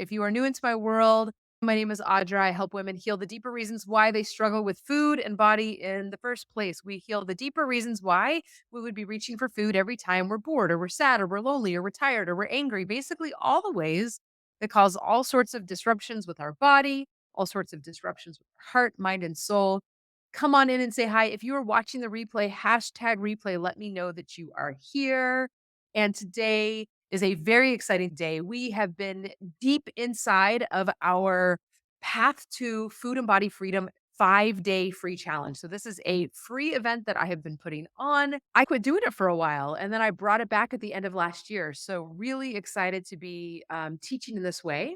If you are new into my world, my name is Audra. I help women heal the deeper reasons why they struggle with food and body in the first place. We heal the deeper reasons why we would be reaching for food every time we're bored or we're sad or we're lonely or we're tired or we're angry. Basically, all the ways that cause all sorts of disruptions with our body, all sorts of disruptions with our heart, mind, and soul. Come on in and say hi. If you are watching the replay, hashtag replay, let me know that you are here. And today is a very exciting day. We have been deep inside of our Path to Food and Body Freedom 5-day free challenge. So this is a free event that I have been putting on. I quit doing it for a while and then I brought it back at the end of last year. So really excited to be teaching in this way.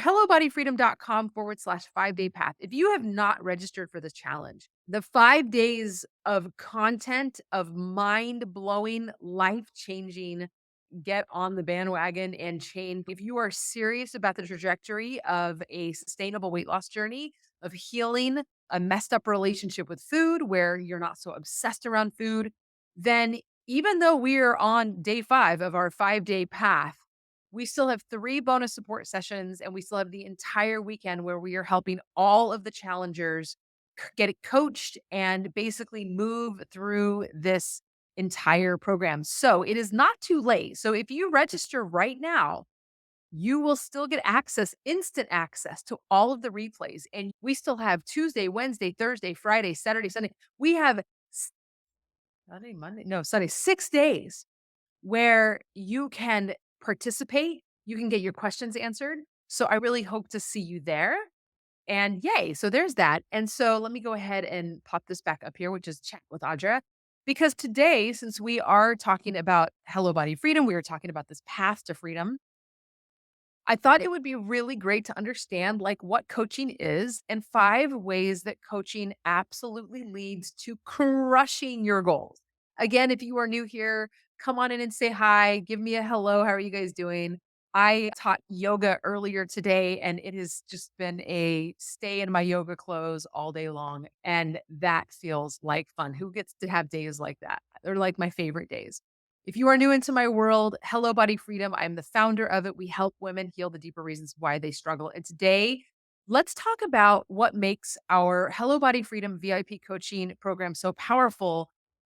HelloBodyFreedom.com/5 day path. If you have not registered for this challenge, the 5 days of content of mind blowing, life changing, get on the bandwagon and change. If you are serious about the trajectory of a sustainable weight loss journey, of healing a messed up relationship with food where you're not so obsessed around food, then even though we are on day 5 of our 5-day path, we still have 3 bonus support sessions and we still have the entire weekend where we are helping all of the challengers get it coached and basically move through this entire program. So it is not too late. So if you register right now, you will still get access, instant access to all of the replays. And we still have Tuesday, Wednesday, Thursday, Friday, Saturday, Sunday. We have Sunday, Monday, no, Sunday, 6 days where you can participate. You can get your questions answered. So I really hope to see you there. And yay, so there's that. And so let me go ahead and pop this back up here, which is chat with Audra. Because today, since we are talking about Hello Body Freedom, we are talking about this path to freedom. I thought it would be really great to understand like what coaching is and 5 ways that coaching absolutely leads to crushing your goals. Again, if you are new here, come on in and say hi, give me a hello. How are you guys doing? I taught yoga earlier today and it has just been a stay in my yoga clothes all day long. And that feels like fun. Who gets to have days like that? They're like my favorite days. If you are new into my world, Hello Body Freedom, I'm the founder of it. We help women heal the deeper reasons why they struggle. And today, let's talk about what makes our Hello Body Freedom VIP coaching program so powerful.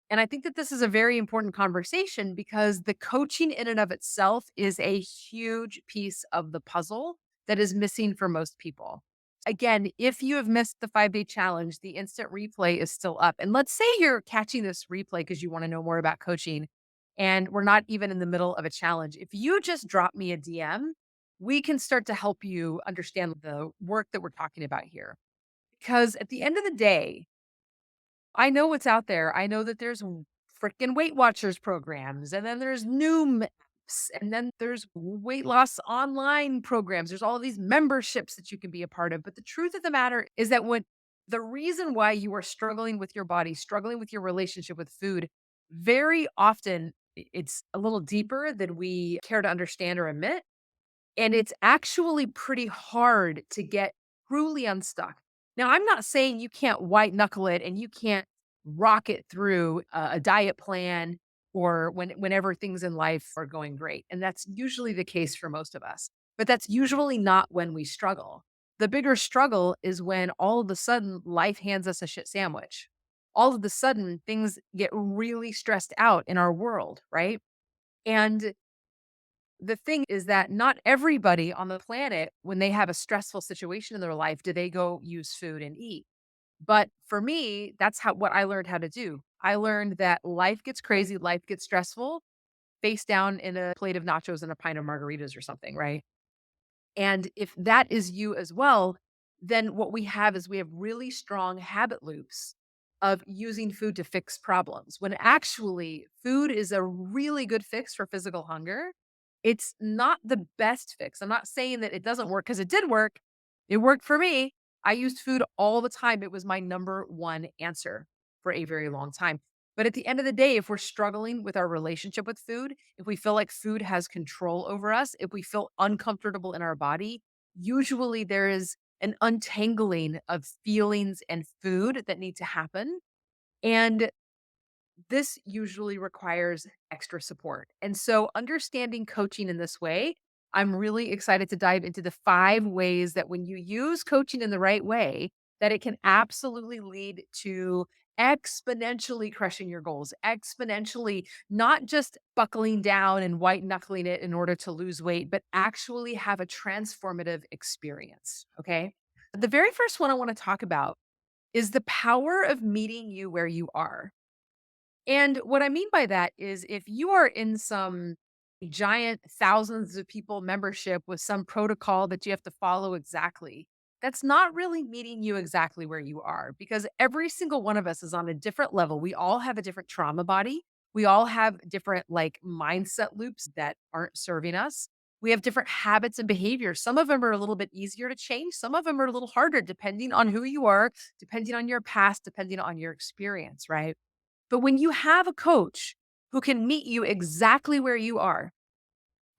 And I think that this is a very important conversation because the coaching in and of itself is a huge piece of the puzzle that is missing for most people. Again, if you have missed the 5-day challenge, the instant replay is still up. And let's say you're catching this replay because you want to know more about coaching and we're not even in the middle of a challenge. If you just drop me a DM, we can start to help you understand the work that we're talking about here. Because at the end of the day, I know what's out there. I know that there's freaking Weight Watchers programs, and then there's Noom apps, and then there's weight loss online programs. There's all of these memberships that you can be a part of. But the truth of the matter is that when the reason why you are struggling with your body, struggling with your relationship with food, very often it's a little deeper than we care to understand or admit. And it's actually pretty hard to get truly unstuck. Now, I'm not saying you can't white knuckle it and you can't rock it through a diet plan or whenever things in life are going great. And that's usually the case for most of us. But that's usually not when we struggle. The bigger struggle is when all of a sudden life hands us a shit sandwich. All of a sudden things get really stressed out in our world, right? And the thing is that not everybody on the planet, when they have a stressful situation in their life, do they go use food and eat. But for me, that's what I learned how to do. I learned that life gets crazy, life gets stressful, face down in a plate of nachos and a pint of margaritas or something, right? And if that is you as well, then what we have is we have really strong habit loops of using food to fix problems when actually food is a really good fix for physical hunger. It's not the best fix. I'm not saying that it doesn't work because it did work. It worked for me. I used food all the time. It was my number one answer for a very long time. But at the end of the day, if we're struggling with our relationship with food, if we feel like food has control over us, if we feel uncomfortable in our body, usually there is an untangling of feelings and food that need to happen. And this usually requires extra support. And so understanding coaching in this way I'm really excited to dive into the 5 ways that when you use coaching in the right way, that it can absolutely lead to exponentially crushing your goals, exponentially not just buckling down and white knuckling it in order to lose weight, but actually have a transformative experience. Okay. The very first one I want to talk about is the power of meeting you where you are. And what I mean by that is if you are in some giant thousands of people membership with some protocol that you have to follow exactly, that's not really meeting you exactly where you are because every single one of us is on a different level. We all have a different trauma body. We all have different like mindset loops that aren't serving us. We have different habits and behaviors. Some of them are a little bit easier to change. Some of them are a little harder depending on who you are, depending on your past, depending on your experience, right? But when you have a coach who can meet you exactly where you are,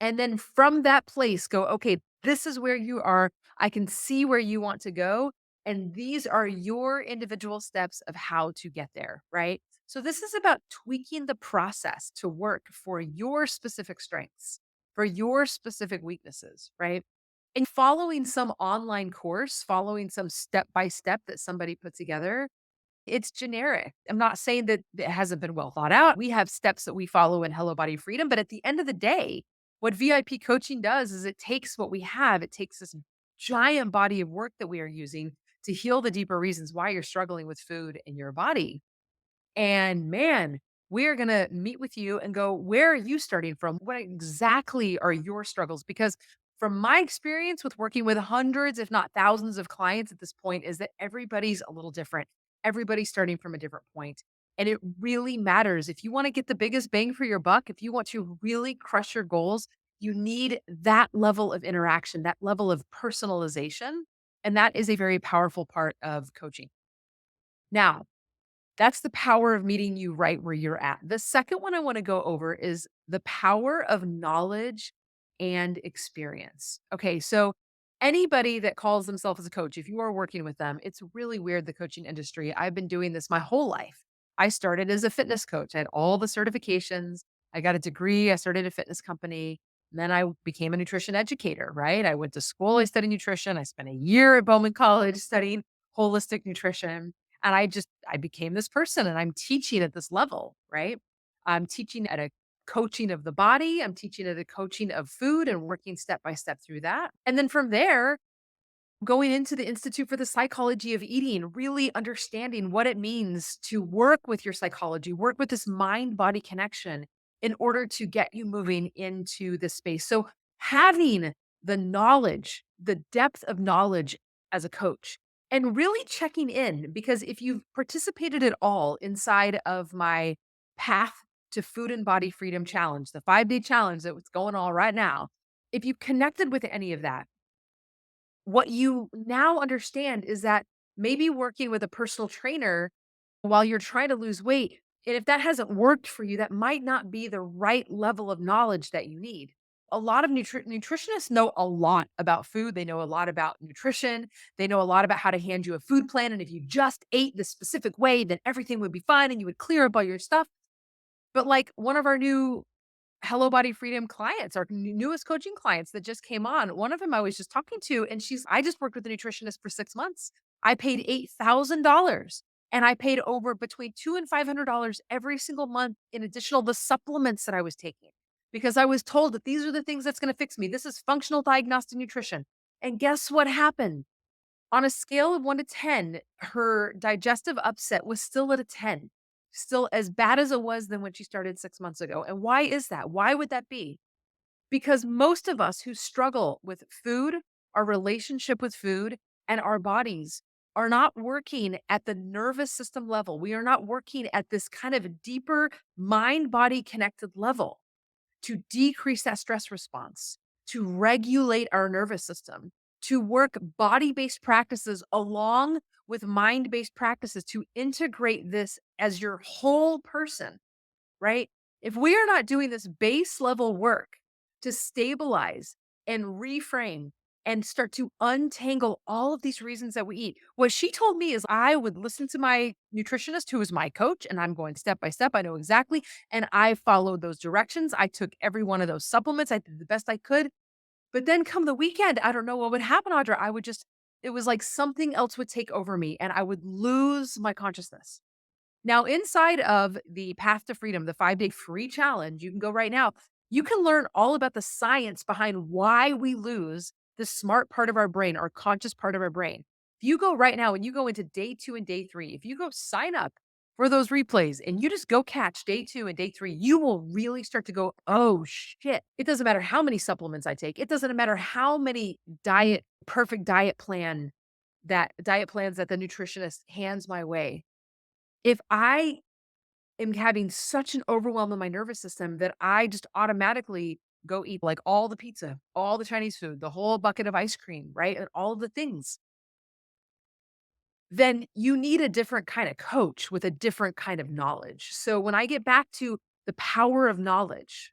and then from that place go, okay, this is where you are. I can see where you want to go. And these are your individual steps of how to get there, right? So this is about tweaking the process to work for your specific strengths, for your specific weaknesses, right? And following some online course, following some step by step that somebody put together it's generic. I'm not saying that it hasn't been well thought out. We have steps that we follow in Hello Body Freedom, but at the end of the day, what VIP coaching does is it takes what we have, it takes this giant body of work that we are using to heal the deeper reasons why you're struggling with food in your body. And man, we're going to meet with you and go, where are you starting from? What exactly are your struggles? Because from my experience with working with hundreds, if not thousands of clients at this point, is that everybody's a little different. Everybody's starting from a different point. And it really matters. If you want to get the biggest bang for your buck, if you want to really crush your goals, you need that level of interaction, that level of personalization. And that is a very powerful part of coaching. Now, that's the power of meeting you right where you're at. The second one I want to go over is the power of knowledge and experience. Okay, so anybody that calls themselves a coach, if you are working with them, it's really weird the coaching industry. I've been doing this my whole life. I started as a fitness coach. I had all the certifications. I got a degree. I started a fitness company. And then I became a nutrition educator, right? I went to school, I studied nutrition. I spent a year at Bowman College studying holistic nutrition. And I became this person and I'm teaching at this level, right? I'm teaching at a coaching of the body, I'm teaching at a coaching of food and working step by step through that. And then from there, going into the Institute for the Psychology of Eating, really understanding what it means to work with your psychology, work with this mind body connection in order to get you moving into this space. So, having the knowledge, the depth of knowledge as a coach, and really checking in, because if you've participated at all inside of my Path to Food and Body Freedom Challenge, the 5-day challenge that's going on right now, if you connected with any of that, what you now understand is that maybe working with a personal trainer while you're trying to lose weight, and if that hasn't worked for you, that might not be the right level of knowledge that you need. A lot of nutritionists know a lot about food. They know a lot about nutrition. They know a lot about how to hand you a food plan. And if you just ate the specific way, then everything would be fine and you would clear up all your stuff. But like one of our new Hello Body Freedom clients, our newest coaching clients that just came on. One of them I was just talking to, and I just worked with a nutritionist for 6 months. I paid $8,000 and I paid over between two and $500 every single month in additional the supplements that I was taking because I was told that these are the things that's going to fix me. This is functional diagnostic nutrition. And guess what happened? On a scale of 1 to 10, her digestive upset was still at a 10, still as bad as it was than when she started 6 months ago. And why is that? Why would that be? Because most of us who struggle with food, our relationship with food, and our bodies are not working at the nervous system level. We are not working at this kind of deeper mind body connected level to decrease that stress response, to regulate our nervous system, to work body based practices along with mind based practices to integrate this as your whole person, right? If we are not doing this base level work to stabilize and reframe and start to untangle all of these reasons that we eat, what she told me is I would listen to my nutritionist, who is my coach, and I'm going step by step. I know exactly. And I followed those directions. I took every one of those supplements. I did the best I could. But then come the weekend, I don't know what would happen, Audra. It was like something else would take over me and I would lose my consciousness. Now, inside of the Path to Freedom, the 5-day free challenge, you can go right now. You can learn all about the science behind why we lose the smart part of our brain, our conscious part of our brain. If you go right now and you go into day 2 and day 3, if you go sign up for those replays and you just go catch day 2 and day 3, you will really start to go, "Oh shit. It doesn't matter how many supplements I take. It doesn't matter how many perfect diet plans that the nutritionist hands my way. If I am having such an overwhelm in my nervous system that I just automatically go eat like all the pizza, all the Chinese food, the whole bucket of ice cream, right? And all the things. Then you need a different kind of coach with a different kind of knowledge. So when I get back to the power of knowledge,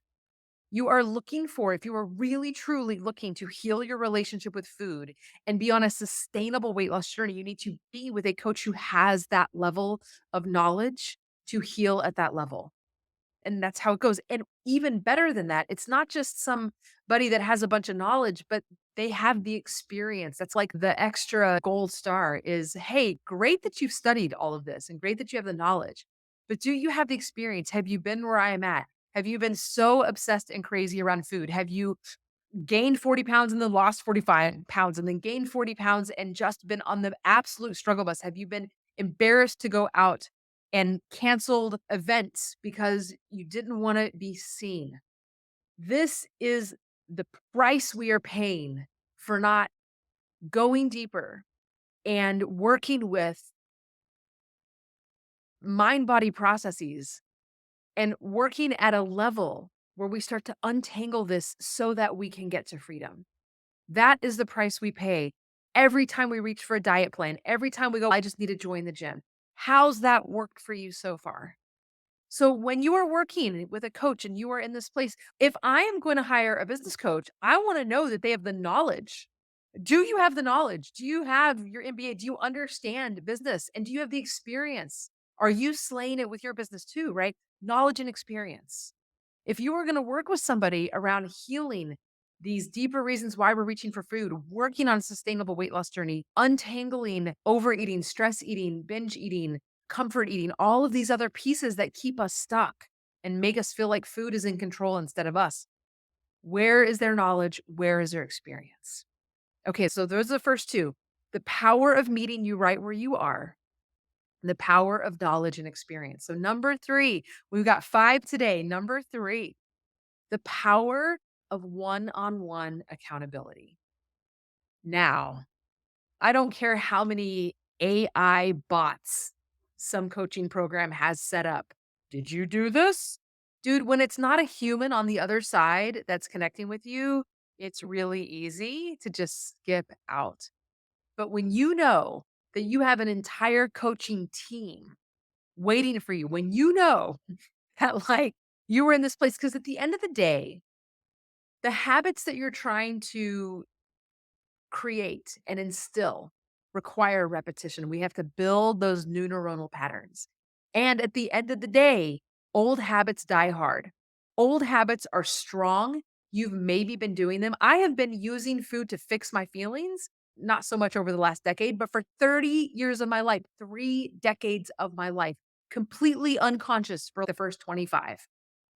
you are looking for, if you are really truly looking to heal your relationship with food and be on a sustainable weight loss journey, you need to be with a coach who has that level of knowledge to heal at that level. And that's how it goes. And even better than that, it's not just somebody that has a bunch of knowledge, but they have the experience. That's like the extra gold star is, hey, great that you've studied all of this and great that you have the knowledge. But do you have the experience? Have you been where I am at? Have you been so obsessed and crazy around food? Have you gained 40 pounds and then lost 45 pounds and then gained 40 pounds and just been on the absolute struggle bus? Have you been embarrassed to go out and canceled events because you didn't want to be seen? This is the price we are paying for not going deeper and working with mind body processes and working at a level where we start to untangle this so that we can get to freedom. That is the price we pay every time we reach for a diet plan, every time we go, I just need to join the gym. How's that worked for you so far? So when you are working with a coach and you are in this place, if I am going to hire a business coach, I want to know that they have the knowledge. Do you have the knowledge? Do you have your MBA? Do you understand business? And do you have the experience? Are you slaying it with your business too, right? Knowledge and experience. If you are going to work with somebody around healing these deeper reasons why we're reaching for food, working on a sustainable weight loss journey, untangling overeating, stress eating, binge eating, comfort eating, all of these other pieces that keep us stuck and make us feel like food is in control instead of us. Where is their knowledge? Where is their experience? Okay, so those are the first two. The power of meeting you right where you are, the power of knowledge and experience. So, number three, we've got five today. Number three, the power of one on one accountability. Now, I don't care how many AI bots some coaching program has set up. Did you do this? Dude, when it's not a human on the other side that's connecting with you, it's really easy to just skip out. But when you know that you have an entire coaching team waiting for you, when you know that like you were in this place, because at the end of the day, the habits that you're trying to create and instill require repetition. We have to build those new neuronal patterns. And at the end of the day, old habits die hard. Old habits are strong. You've maybe been doing them. I have been using food to fix my feelings, not so much over the last decade, but for 30 years of my life, 3 decades of my life, completely unconscious for the first 25,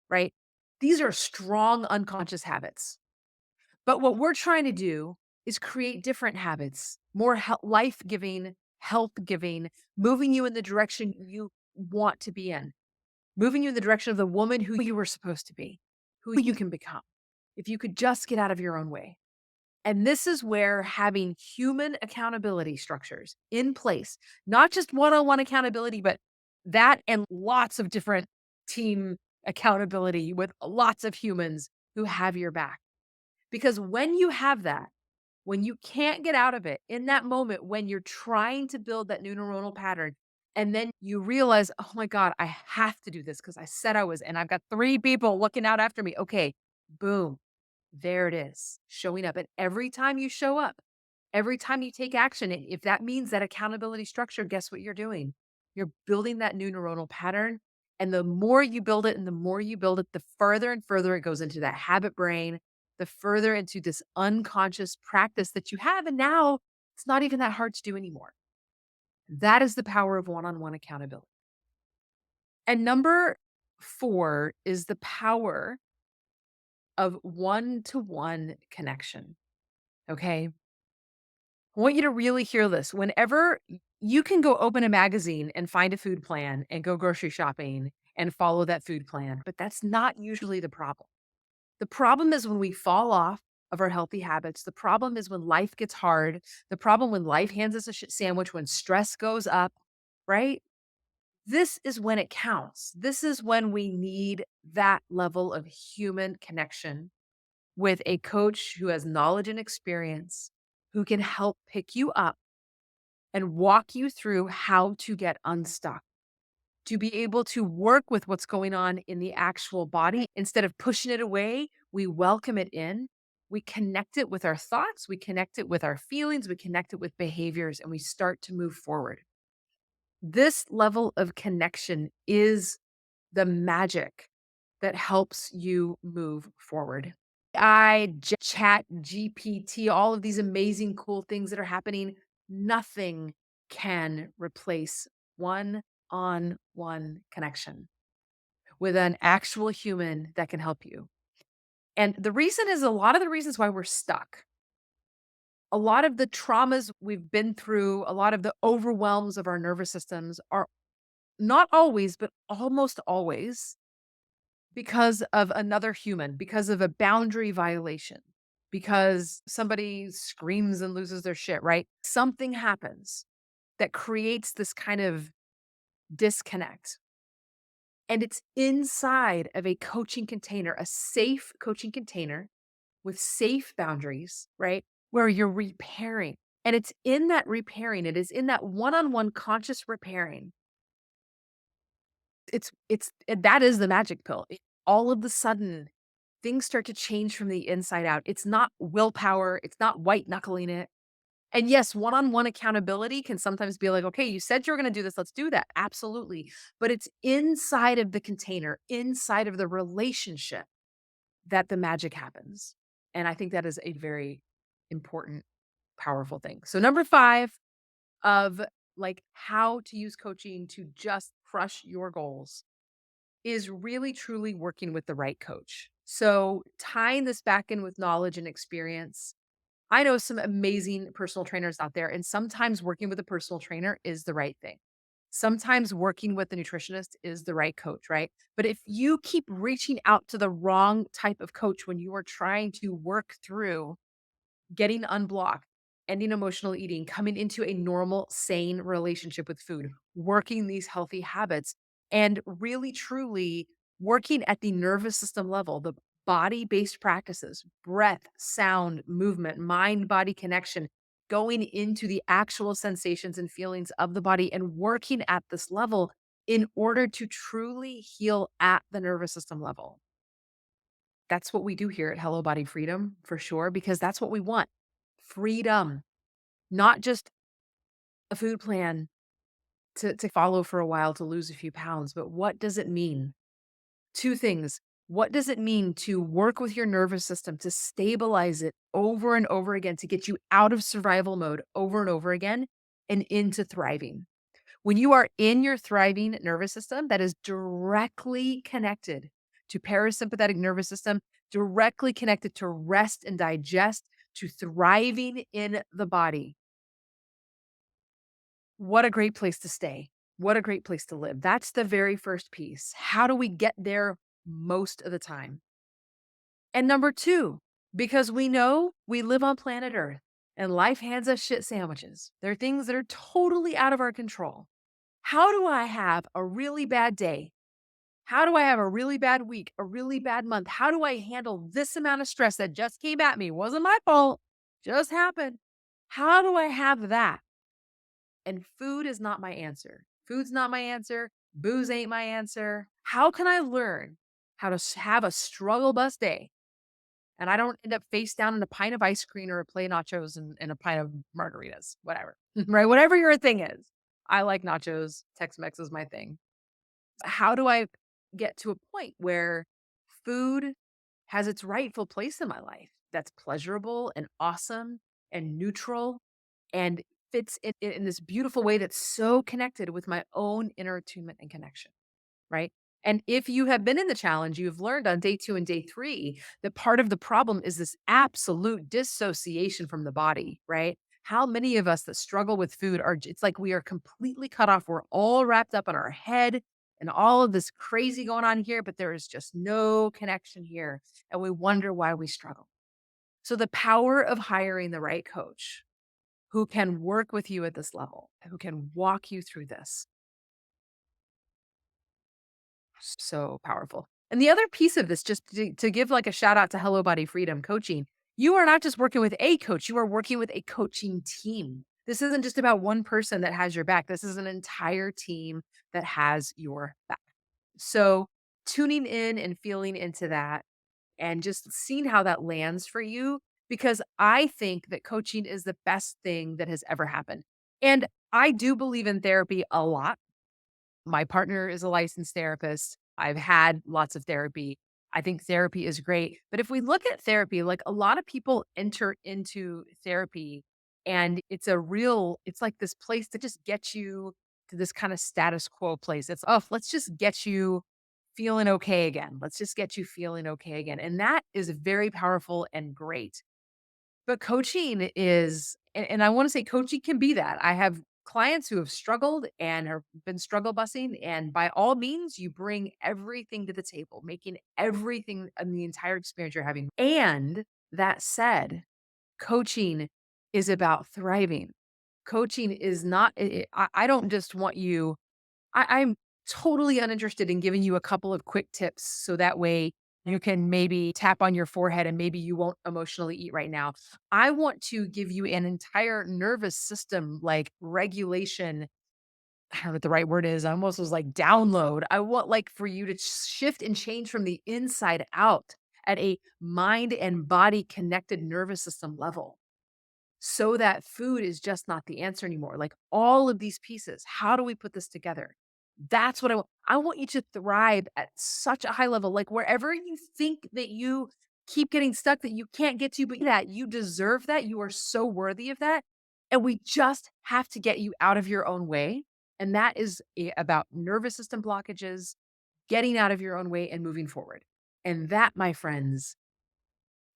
right? These are strong unconscious habits. But what we're trying to do is create different habits, more life giving, health giving, moving you in the direction you want to be in, moving you in the direction of the woman who you were supposed to be, who you can become, if you could just get out of your own way. And this is where having human accountability structures in place, not just one on one accountability, but that and lots of different team accountability with lots of humans who have your back. Because when you have that, when you can't get out of it in that moment, when you're trying to build that new neuronal pattern, and then you realize, oh my God, I have to do this because I said I was, and I've got three people looking out after me. Okay, boom, there it is, showing up. And every time you show up, every time you take action, if that means that accountability structure, guess what you're doing? You're building that new neuronal pattern. And the more you build it and the more you build it, the further and further it goes into that habit brain. the further into this unconscious practice that you have. And now it's not even that hard to do anymore. That is the power of one on one accountability. And number four is the power of one to one connection. Okay. I want you to really hear this. Whenever you can go open a magazine and find a food plan and go grocery shopping and follow that food plan, but that's not usually the problem. The problem is when we fall off of our healthy habits. The problem is when life gets hard. The problem when life hands us a shit sandwich, when stress goes up, right? This is when it counts. This is when we need that level of human connection with a coach who has knowledge and experience, who can help pick you up and walk you through how to get unstuck, to be able to work with what's going on in the actual body. Instead of pushing it away, we welcome it in. We connect it with our thoughts, we connect it with our feelings, we connect it with behaviors, and we start to move forward. This level of connection is the magic that helps you move forward. Chat, GPT, all of these amazing, cool things that are happening, nothing can replace one on one connection with an actual human that can help you. And the reason is a lot of the reasons why we're stuck. A lot of the traumas we've been through, a lot of the overwhelms of our nervous systems are not always, but almost always because of another human, because of a boundary violation, because somebody screams and loses their shit, right? Something happens that creates this kind of disconnect. And it's inside of a coaching container, a safe coaching container with safe boundaries, right? Where you're repairing. And it's in that repairing, it is in that one on one conscious repairing. That is the magic pill. All of the sudden, things start to change from the inside out. It's not willpower, it's not white knuckling it. And yes, one on one accountability can sometimes be like, okay, you said you were going to do this, let's do that. Absolutely. But it's inside of the container, inside of the relationship that the magic happens. And I think that is a very important, powerful thing. So, number five of like how to use coaching to just crush your goals is really truly working with the right coach. So, tying this back in with knowledge and experience, I know some amazing personal trainers out there, and sometimes working with a personal trainer is the right thing. Sometimes working with a nutritionist is the right coach, right? But if you keep reaching out to the wrong type of coach when you are trying to work through getting unblocked, ending emotional eating, coming into a normal, sane relationship with food, working these healthy habits, and really truly working at the nervous system level, the body based practices, breath, sound, movement, mind body connection, going into the actual sensations and feelings of the body and working at this level in order to truly heal at the nervous system level. That's what we do here at Hello Body Freedom for sure, because that's what we want. Freedom, not just a food plan to follow for a while to lose a few pounds, but what does it mean? Two things. What does it mean to work with your nervous system to stabilize it over and over again, to get you out of survival mode over and over again and into thriving? When you are in your thriving nervous system, that is directly connected to parasympathetic nervous system, directly connected to rest and digest, to thriving in the body. What a great place to stay. What a great place to live. That's the very first piece. How do we get there most of the time? And number two, because we know we live on planet Earth and life hands us shit sandwiches. There are things that are totally out of our control. How do I have a really bad day? How do I have a really bad week, a really bad month? How do I handle this amount of stress that just came at me? Wasn't my fault, just happened. How do I have that? And food is not my answer. Food's not my answer. Booze ain't my answer. How can I learn how to have a struggle bus day and I don't end up face down in a pint of ice cream or a plate of nachos and a pint of margaritas, whatever, right? Whatever your thing is. I like nachos. Tex Mex is my thing. How do I get to a point where food has its rightful place in my life that's pleasurable and awesome and neutral and fits in this beautiful way that's so connected with my own inner attunement and connection, right? And if you have been in the challenge, you've learned on day 2 and day 3 that part of the problem is this absolute dissociation from the body, right? How many of us that struggle with food are, it's like we are completely cut off. We're all wrapped up in our head and all of this crazy going on here, but there is just no connection here. And we wonder why we struggle. So, the power of hiring the right coach who can work with you at this level, who can walk you through this, so powerful. And the other piece of this, just to give like a shout out to Hello Body Freedom Coaching, you are not just working with a coach, you are working with a coaching team. This isn't just about one person that has your back. This is an entire team that has your back. So, tuning in and feeling into that and just seeing how that lands for you, because I think that coaching is the best thing that has ever happened. And I do believe in therapy a lot. My partner is a licensed therapist. I've had lots of therapy. I think therapy is great. But if we look at therapy, like a lot of people enter into therapy and it's like this place to just get you to this kind of status quo place. It's, oh, let's just get you feeling okay again. Let's just get you feeling okay again. And that is very powerful and great. But coaching is, and I wanna say coaching can be that. I have clients who have struggled and have been struggle busing, and by all means, you bring everything to the table, making everything in the entire experience you're having. And that said, coaching is about thriving. Coaching is not, I don't just want you, I'm totally uninterested in giving you a couple of quick tips so that way you can maybe tap on your forehead and maybe you won't emotionally eat right now. I want to give you an entire nervous system like regulation. I don't know what the right word is. I almost was like download. I want like for you to shift and change from the inside out at a mind and body connected nervous system level so that food is just not the answer anymore. Like all of these pieces, how do we put this together? That's what I want. I want you to thrive at such a high level, like wherever you think that you keep getting stuck that you can't get to, but that you deserve that. You are so worthy of that. And we just have to get you out of your own way. And that is about nervous system blockages, getting out of your own way and moving forward. And that, my friends,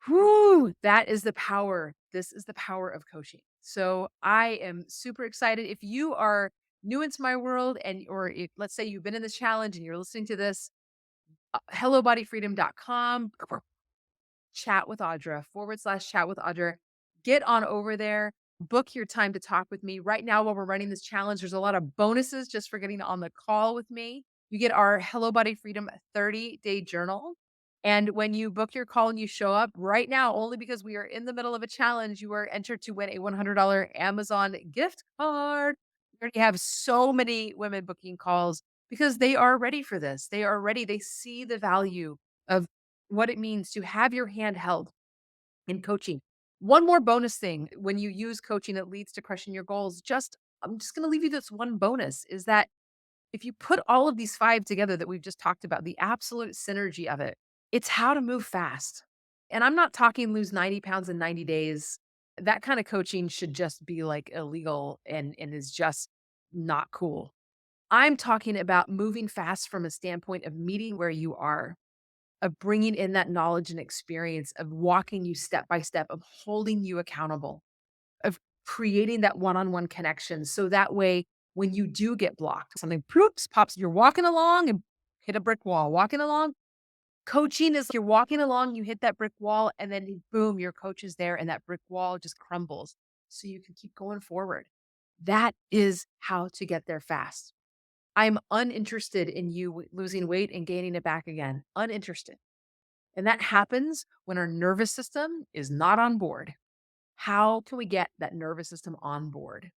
whoo, that is the power. This is the power of coaching. So I am super excited. If you are new into my world and or if let's say you've been in this challenge and you're listening to this, hellobodyfreedom.com chat with Audra /chat with Audra. Get on over there, book your time to talk with me. Right now, while we're running this challenge, there's a lot of bonuses just for getting on the call with me. You get our Hello Body Freedom 30-day journal. And when you book your call and you show up right now, only because we are in the middle of a challenge, you are entered to win a $100 Amazon gift card. We already have so many women booking calls because they are ready for this. They are ready. They see the value of what it means to have your hand held in coaching. One more bonus thing when you use coaching that leads to crushing your goals, I'm just going to leave you this one bonus is that if you put all of these 5 together that we've just talked about, the absolute synergy of it, it's how to move fast. And I'm not talking lose 90 pounds in 90 days. That kind of coaching should just be like illegal and is just not cool. I'm talking about moving fast from a standpoint of meeting where you are, of bringing in that knowledge and experience, of walking you step by step, of holding you accountable, of creating that one-on-one connection. So that way, when you do get blocked, something poops pops, you're walking along and hit a brick wall, walking along. Coaching is you're walking along, you hit that brick wall, and then boom, your coach is there and that brick wall just crumbles. So you can keep going forward. That is how to get there fast. I'm uninterested in you losing weight and gaining it back again. Uninterested. And that happens when our nervous system is not on board. How can we get that nervous system on board?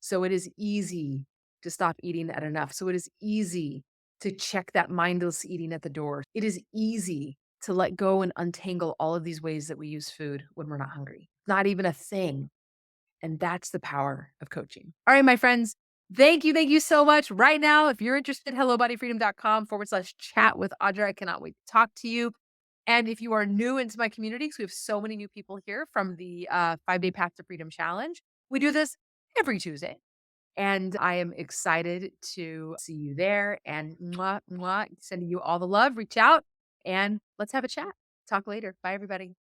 So it is easy to stop eating at enough. So it is easy to check that mindless eating at the door. It is easy to let go and untangle all of these ways that we use food when we're not hungry. Not even a thing. And that's the power of coaching. All right, my friends. Thank you so much. Right now, if you're interested, hellobodyfreedom.com /chat with Audra. I cannot wait to talk to you. And if you are new into my community, because we have so many new people here from the 5-Day Path to Freedom Challenge, we do this every Tuesday. And I am excited to see you there. And mwah, mwah, sending you all the love. Reach out and let's have a chat. Talk later. Bye, everybody.